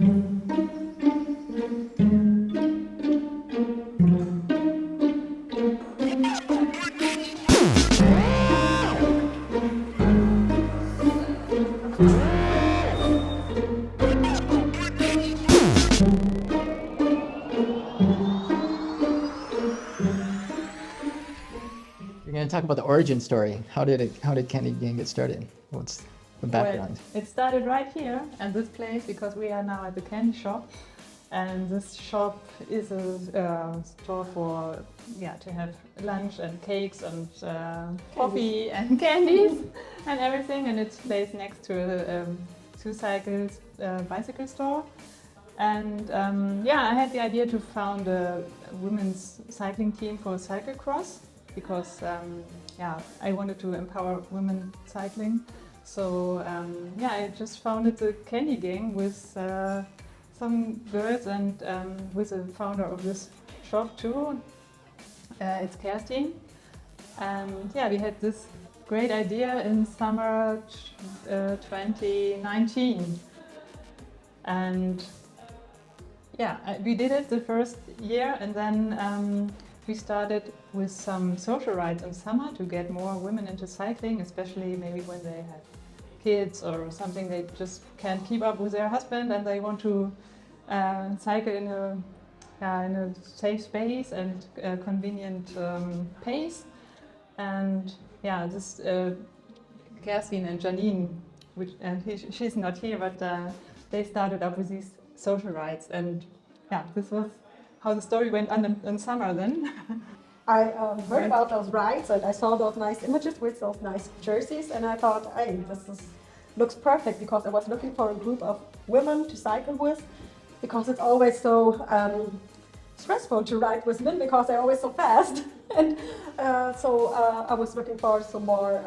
We're going to talk about the origin story. How did Kandie Gang get started? What's the background? Well, it started right here at this place because we are now at the candy shop, and this shop is a store for to have lunch and cakes and coffee and candies and everything, and it's placed next to a two-cycles bicycle store. And I had the idea to found a women's cycling team for cyclocross because I wanted to empower women cycling. So I just founded the Kandie Gang with some girls and with the founder of this shop too. It's Kerstin. And we had this great idea in summer 2019. And we did it the first year, and then we started with some social rides in summer to get more women into cycling, especially maybe when they have kids or something, they just can't keep up with their husband and they want to cycle in a safe space and convenient pace. And this Kerstin and Janine, she's not here, but they started up with these social rides, and this was how the story went on in summer then. I heard about those rides and I saw those nice images with those nice jerseys, and I thought, hey, looks perfect, because I was looking for a group of women to cycle with, because it's always so stressful to ride with men because they're always so fast. And so I was looking for some more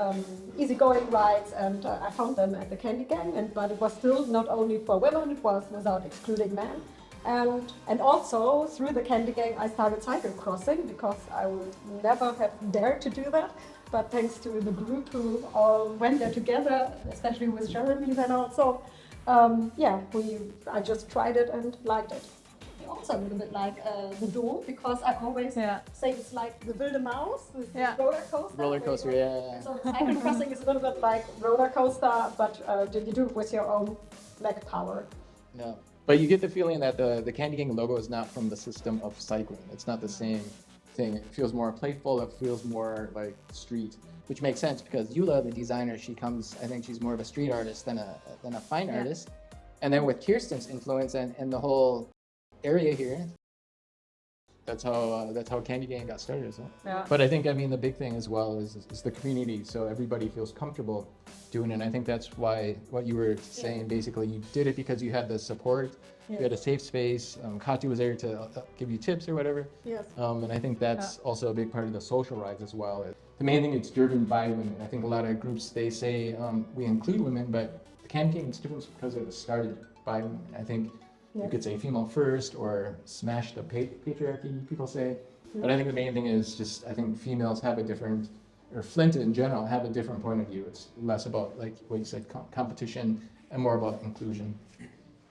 easygoing rides, and I found them at the Kandie Gang. But it was still not only for women, it was without excluding men. And also through the Kandie Gang I started cyclocrossing, because I would never have dared to do that. But thanks to the group who all went there together, especially with Jeremy then also, I just tried it and liked it. Also a little bit like the Dome, because I always say it's like the Wilde Maus, this roller coaster. Roller coaster, yeah. So cyclocrossing is a little bit like roller coaster, but you do it with your own leg power. No. But you get the feeling that the Kandie Gang logo is not from the system of cycling. It's not the same thing. It feels more playful. It feels more like street, which makes sense because Eula, the designer, I think she's more of a street artist than a fine artist. And then with Kirsten's influence and the whole area here, that's how Kandie Gang got started as well. Yeah. But I think, the big thing as well is the community. So everybody feels comfortable doing it. And I think that's why what you were saying, basically, you did it because you had the support, you had a safe space. Kati was there to give you tips or whatever. Yes. And I think that's also a big part of the social rides as well. The main thing, it's driven by women. I think a lot of groups, they say we include women, but the Kandie Gang is different because it was started by women. I think you could say female first or smash the patriarchy, people say. But I think the main thing is just, I think females have a different, or Flint in general, have a different point of view. It's less about, like what you said, competition, and more about inclusion.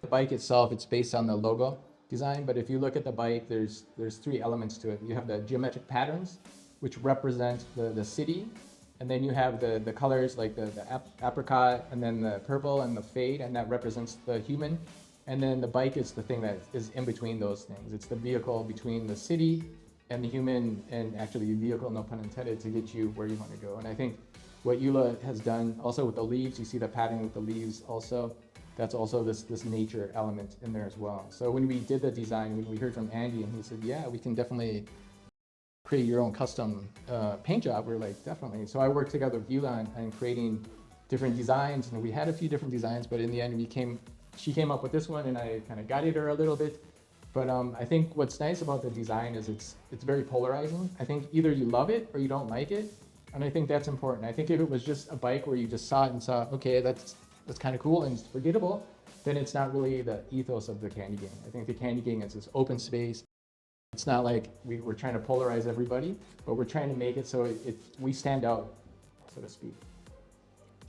The bike itself, it's based on the logo design, but if you look at the bike, there's three elements to it. You have the geometric patterns, which represent the city, and then you have the colors like the apricot, and then the purple and the fade, and that represents the human. And then the bike is the thing that is in between those things. It's the vehicle between the city and the human, and actually the vehicle, no pun intended, to get you where you want to go. And I think what Eula has done also with the leaves, you see the pattern with the leaves also, that's also this nature element in there as well. So when we did the design, when we heard from Andy and he said, yeah, we can definitely create your own custom paint job, we're like, definitely. So I worked together with Eula on creating different designs, and we had a few different designs, but in the end she came up with this one, and I kind of guided her a little bit. But I think what's nice about the design is it's very polarizing. I think either you love it or you don't like it, and I think that's important. I think if it was just a bike where you just saw it and saw, okay, that's kind of cool and it's forgettable, then it's not really the ethos of the Kandie Gang. I think the Kandie Gang is this open space. It's not like we're trying to polarize everybody, but we're trying to make it so we stand out, so to speak.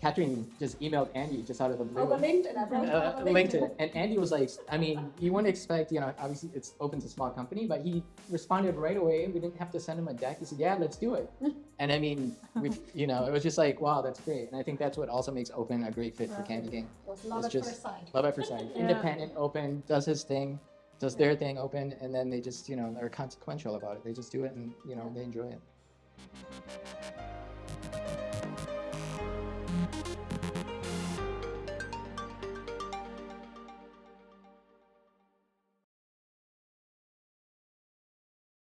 Catherine just emailed Andy just out of the blue. Over LinkedIn, I wrote over LinkedIn. And Andy was like, I mean, you wouldn't expect, you know, obviously it's Open's a small company, but he responded right away. We didn't have to send him a deck. He said, yeah, let's do it. And I mean, you know, it was just like, wow, that's great. And I think that's what also makes Open a great fit for Kandie Gang. It was love It's at first sight. Love at first sight. Yeah. Independent, Open, does his thing, does their thing, Open, and then they just, you know, are consequential about it. They just do it and, you know, they enjoy it.